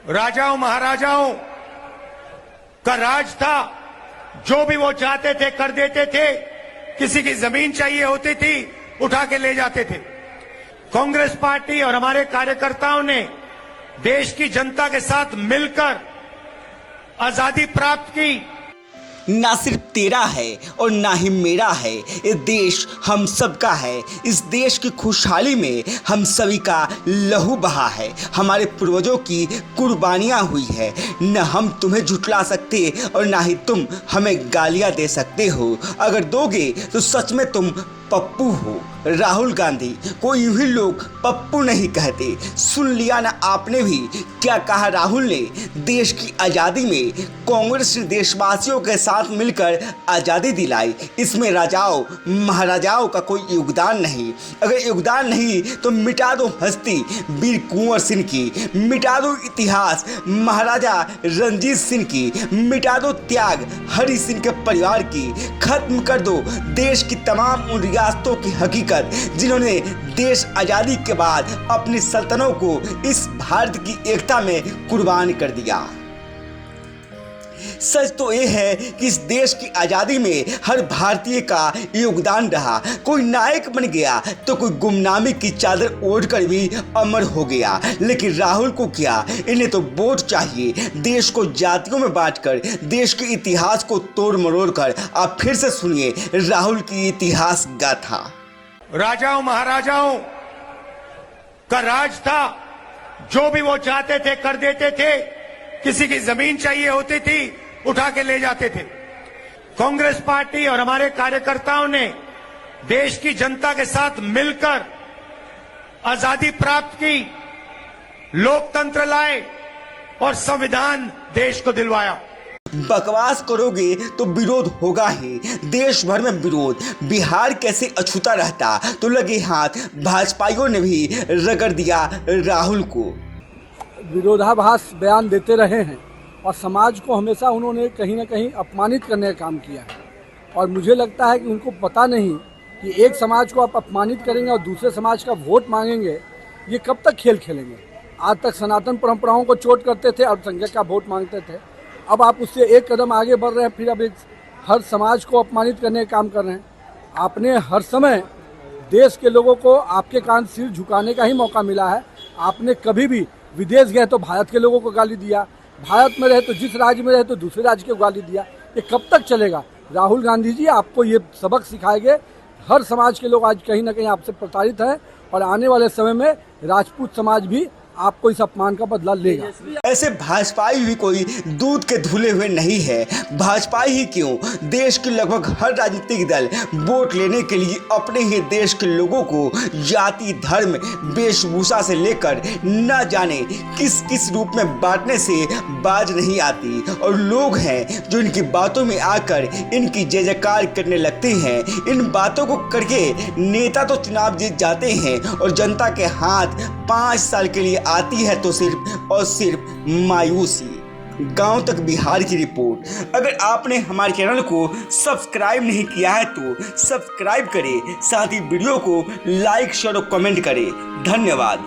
राजाओं महाराजाओं का राज था। जो भी वो चाहते थे कर देते थे। किसी की जमीन चाहिए होती थी उठा के ले जाते थे। कांग्रेस पार्टी और हमारे कार्यकर्ताओं ने देश की जनता के साथ मिलकर आजादी प्राप्त की। ना सिर्फ तेरा है और ना ही मेरा है, ये देश हम सबका है। इस देश की खुशहाली में हम सभी का लहू बहा है, हमारे पूर्वजों की कुर्बानियां हुई है। न हम तुम्हें झुठला सकते और ना ही तुम हमें गालियां दे सकते हो। अगर दोगे तो सच में तुम पप्पू हो। राहुल गांधी को यूं ही लोग पप्पू नहीं कहते। सुन लिया ना आपने भी क्या कहा राहुल ने। देश की आज़ादी में कांग्रेस ने देशवासियों के साथ मिलकर आज़ादी दिलाई। इसमें राजाओं महाराजाओं का कोई योगदान नहीं। अगर योगदान नहीं तो मिटा दो हस्ती वीर कुंवर सिंह की, मिटा दो इतिहास महाराजा रणजीत सिंह की, मिटा दो त्याग हरि सिंह के परिवार की, खत्म कर दो देश की तमाम उन रियासतों की हकीकत जिन्होंने देश आजादी के बाद अपनी सल्तनतों को इस भारत की एकता में कुर्बान कर दिया। सच तो ये है कि इस देश की आज़ादी में हर भारतीय का योगदान रहा। कोई नायक बन गया तो कोई गुमनामी की चादर ओढ़कर भी अमर हो गया। लेकिन राहुल को क्या, इन्हें तो वोट चाहिए। देश को जातियों में बांटकर देश के इतिहास को तोड़ मरोड़ कर आप फिर से सुनिए राहुल की इतिहास गाथा। राजाओं महाराजाओं का राज था। जो भी वो चाहते थे कर देते थे। किसी की जमीन चाहिए होती थी उठा के ले जाते थे। कांग्रेस पार्टी और हमारे कार्यकर्ताओं ने देश की जनता के साथ मिलकर आजादी प्राप्त की, लोकतंत्र लाए और संविधान देश को दिलवाया। बकवास करोगे तो विरोध होगा ही, देश भर में विरोध। बिहार कैसे अछूता रहता तो लगे हाथ भाजपाइयों ने भी रगड़ दिया राहुल को। विरोधाभास बयान देते रहे हैं और समाज को हमेशा उन्होंने कहीं ना कहीं अपमानित करने का काम किया है। और मुझे लगता है कि उनको पता नहीं कि एक समाज को आप अपमानित करेंगे और दूसरे समाज का वोट मांगेंगे, ये कब तक खेल खेलेंगे। आज तक सनातन परंपराओं को चोट करते थे, अल्पसंख्यक का वोट मांगते थे। अब आप उससे एक कदम आगे बढ़ रहे हैं, फिर अब हर समाज को अपमानित करने का काम कर रहे हैं। आपने हर समय देश के लोगों को आपके कारण सिर झुकाने का ही मौका मिला है। आपने कभी भी विदेश गए तो भारत के लोगों को गाली दिया, भारत में रहे तो जिस राज्य में रहे तो दूसरे राज्य को गाली दिया। ये कब तक चलेगा? राहुल गांधी जी आपको ये सबक सिखाएंगे। हर समाज के लोग आज कहीं ना कहीं आपसे प्रताड़ित हैं और आने वाले समय में राजपूत समाज भी आपको इस अपमान का बदला लेगा। ऐसे भाजपाई भी कोई दूध के धुले हुए नहीं है। भाजपा ही क्यों, देश के लगभग हर राजनीतिक दल वोट लेने के लिए अपने ही देश के लोगों को जाति धर्म वेशभूषा से लेकर न जाने किस किस रूप में बांटने से बाज नहीं आती। और लोग हैं जो इनकी बातों में आकर इनकी जय जयकार करने लगते हैं। इन बातों को करके नेता तो चुनाव जीत जाते हैं और जनता के हाथ 5 साल के लिए आती है तो सिर्फ और सिर्फ मायूसी। गांव तक बिहार की रिपोर्ट। अगर आपने हमारे चैनल को सब्सक्राइब नहीं किया है तो सब्सक्राइब करें, साथ ही वीडियो को लाइक शेयर और कमेंट करें। धन्यवाद।